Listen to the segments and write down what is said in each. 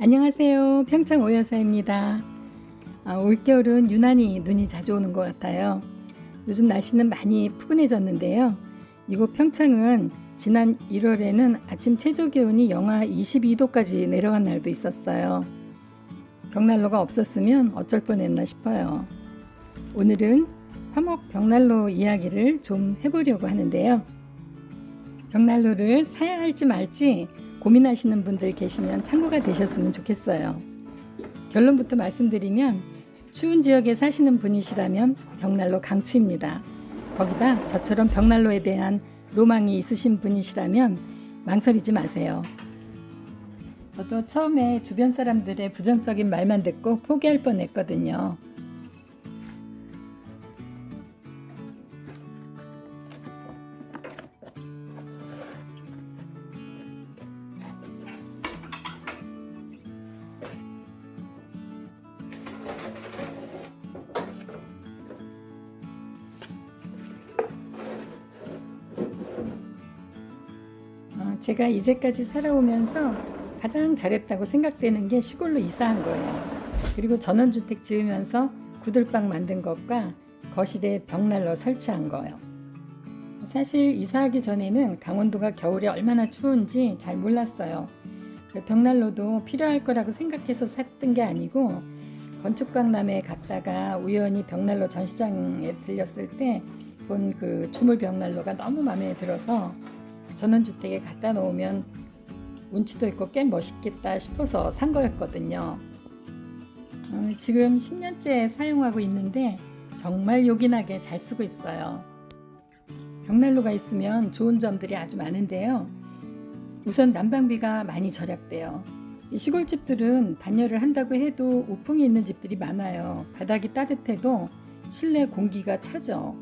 안녕하세요. 평창 오여사입니다. 올겨울은 유난히 눈이 자주 오는 것 같아요. 요즘 날씨는 많이 푸근해졌는데요. 이곳 평창은 지난 1월에는 아침 최저기온이 영하 22도까지 내려간 날도 있었어요. 벽난로가 없었으면 어쩔 뻔했나 싶어요. 오늘은 화목 벽난로 이야기를 좀 해보려고 하는데요. 벽난로를 사야 할지 말지 고민하시는 분들 계시면 참고가 되셨으면 좋겠어요. 결론부터 말씀드리면 추운 지역에 사시는 분이시라면 벽난로 강추입니다. 거기다 저처럼 벽난로에 대한 로망이 있으신 분이시라면 망설이지 마세요. 저도 처음에 주변 사람들의 부정적인 말만 듣고 포기할 뻔했거든요. 제가 이제까지 살아오면서 가장 잘했다고 생각되는 게 시골로 이사한 거예요. 그리고 전원주택 지으면서 구들방 만든 것과 거실에 벽난로 설치한 거예요. 사실 이사하기 전에는 강원도가 겨울에 얼마나 추운지 잘 몰랐어요. 벽난로도 필요할 거라고 생각해서 샀던 게 아니고 건축박람회에 갔다가 우연히 벽난로 전시장에 들렸을 때 본 그 주물 벽난로가 너무 마음에 들어서 전원주택에 갖다 놓으면 운치도 있고 꽤 멋있겠다 싶어서 산 거였거든요. 지금 10년째 사용하고 있는데 정말 요긴하게 잘 쓰고 있어요. 벽난로가 있으면 좋은 점들이 아주 많은데요. 우선 난방비가 많이 절약돼요. 시골집들은 단열을 한다고 해도 우풍이 있는 집들이 많아요. 바닥이 따뜻해도 실내 공기가 차죠.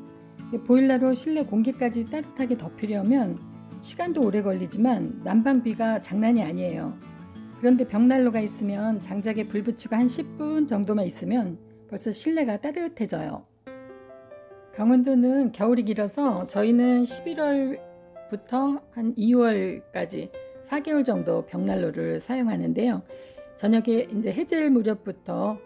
보일러로 실내 공기까지 따뜻하게 덮으려면 시간도 오래 걸리지만 난방비가 장난이 아니에요. 그런데 벽난로가 있으면 장작에 불 붙이고 한 10분 정도만 있으면 벌써 실내가 따뜻해져요. 강원도는 겨울이 길어서 저희는 11월부터 한 2월까지 4개월 정도 벽난로를 사용하는데요. 저녁에 이제 해질 무렵부터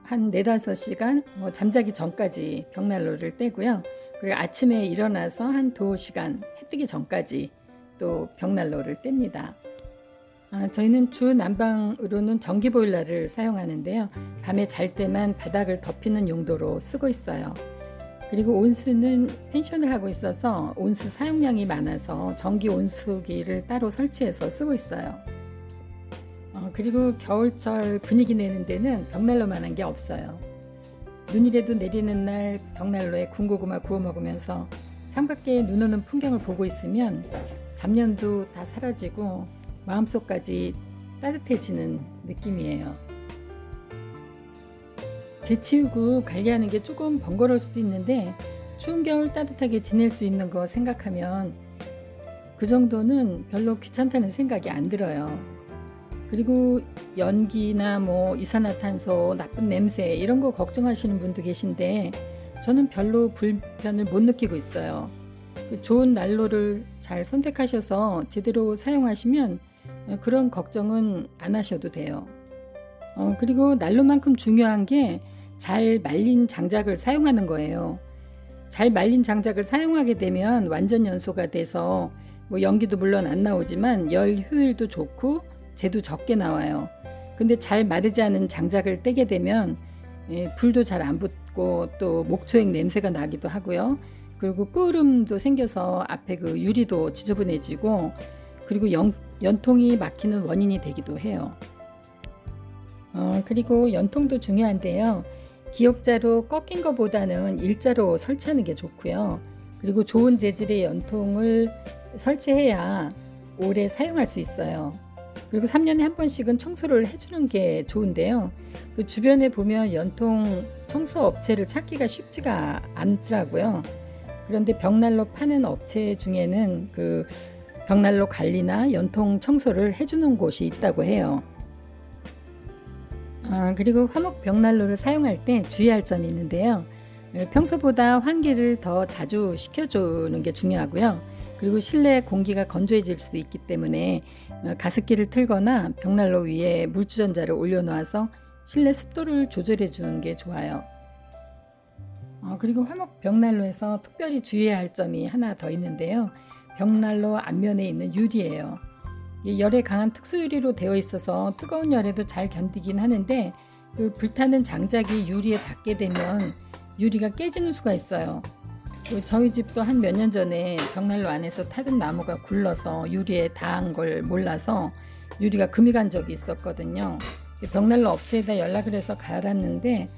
한 4-5시간 잠자기 전까지 벽난로를 떼고요. 그리고 아침에 일어나서 한 2시간 해 뜨기 전까지 또 벽난로를 뗍니다. 저희는 주 난방으로는 전기 보일러를 사용하는데요. 밤에 잘 때만 바닥을 덮이는 용도로 쓰고 있어요. 그리고 온수는 펜션을 하고 있어서 온수 사용량이 많아서 전기 온수기를 따로 설치해서 쓰고 있어요. 그리고 겨울철 분위기 내는 데는 벽난로만한 게 없어요. 눈이라도 내리는 날 벽난로에 군고구마 구워 먹으면서 창밖에 눈 오는 풍경을 보고 있으면 잡념도 다 사라지고 마음속까지 따뜻해지는 느낌이에요. 재치우고 관리하는 게 조금 번거로울 수도 있는데 추운 겨울 따뜻하게 지낼 수 있는 거 생각하면 그 정도는 별로 귀찮다는 생각이 안 들어요. 그리고 연기나 이산화탄소, 나쁜 냄새 이런 거 걱정하시는 분도 계신데 저는 별로 불편을 못 느끼고 있어요. 좋은 난로를 잘 선택하셔서 제대로 사용하시면 그런 걱정은 안 하셔도 돼요. 그리고 난로만큼 중요한 게 잘 말린 장작을 사용하는 거예요. 잘 말린 장작을 사용하게 되면 완전 연소가 돼서 연기도 물론 안 나오지만 열 효율도 좋고 재도 적게 나와요. 근데 잘 마르지 않은 장작을 떼게 되면 불도 잘 안 붙고 또 목초액 냄새가 나기도 하고요. 그리고 끓음도 생겨서 앞에 그 유리도 지저분해지고 그리고 연통이 막히는 원인이 되기도 해요. 그리고 연통도 중요한데요. 기역자로 꺾인 것보다는 일자로 설치하는 게 좋고요. 그리고 좋은 재질의 연통을 설치해야 오래 사용할 수 있어요. 그리고 3년에 한 번씩은 청소를 해주는 게 좋은데요. 그 주변에 보면 연통 청소 업체를 찾기가 쉽지가 않더라고요. 그런데 벽난로 파는 업체 중에는 그 벽난로 관리나 연통 청소를 해주는 곳이 있다고 해요. 그리고 화목 벽난로를 사용할 때 주의할 점이 있는데요. 평소보다 환기를 더 자주 시켜주는 게 중요하고요. 그리고 실내 공기가 건조해질 수 있기 때문에 가습기를 틀거나 벽난로 위에 물주전자를 올려놓아서 실내 습도를 조절해 주는 게 좋아요. 그리고 화목 벽난로에서 특별히 주의해야 할 점이 하나 더 있는데요. 벽난로 앞면에 있는 유리예요. 열에 강한 특수유리로 되어 있어서 뜨거운 열에도 잘 견디긴 하는데 그 불타는 장작이 유리에 닿게 되면 유리가 깨지는 수가 있어요. 저희 집도 한 몇 년 전에 벽난로 안에서 타던 나무가 굴러서 유리에 닿은 걸 몰라서 유리가 금이 간 적이 있었거든요. 벽난로 업체에다 연락을 해서 갈았는데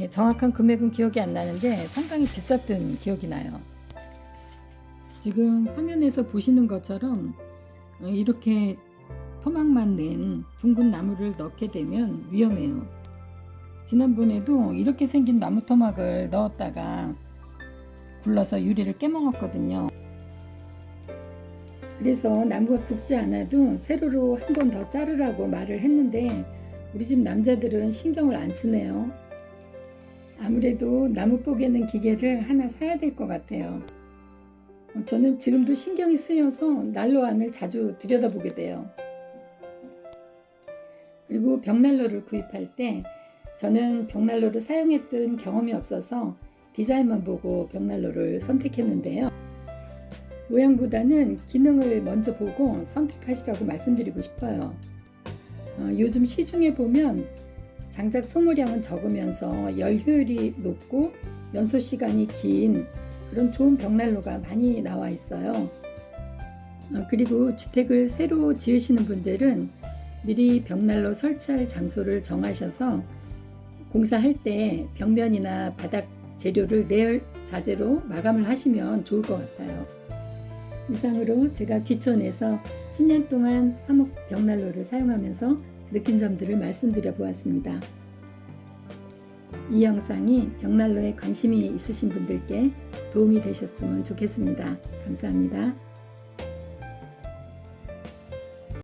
정확한 금액은 기억이 안 나는데 상당히 비쌌던 기억이 나요. 지금 화면에서 보시는 것처럼 이렇게 토막만 낸 둥근 나무를 넣게 되면 위험해요. 지난번에도 이렇게 생긴 나무 토막을 넣었다가 굴러서 유리를 깨먹었거든요. 그래서 나무가 굵지 않아도 세로로 한 번 더 자르라고 말을 했는데 우리 집 남자들은 신경을 안 쓰네요. 아무래도 나무 뽀개는 기계를 하나 사야 될 것 같아요. 저는 지금도 신경이 쓰여서 난로 안을 자주 들여다보게 돼요. 그리고 벽난로를 구입할 때 저는 벽난로를 사용했던 경험이 없어서 디자인만 보고 벽난로를 선택했는데요. 모양보다는 기능을 먼저 보고 선택하시라고 말씀드리고 싶어요. 요즘 시중에 보면 장작 소모량은 적으면서 열 효율이 높고 연소 시간이 긴 그런 좋은 벽난로가 많이 나와 있어요. 그리고 주택을 새로 지으시는 분들은 미리 벽난로 설치할 장소를 정하셔서 공사할 때 벽면이나 바닥 재료를 내열 자재로 마감을 하시면 좋을 것 같아요. 이상으로 제가 귀촌에서 10년 동안 화목 벽난로를 사용하면서 느낀 점들을 말씀드려 보았습니다. 이 영상이 벽난로에 관심이 있으신 분들께 도움이 되셨으면 좋겠습니다. 감사합니다.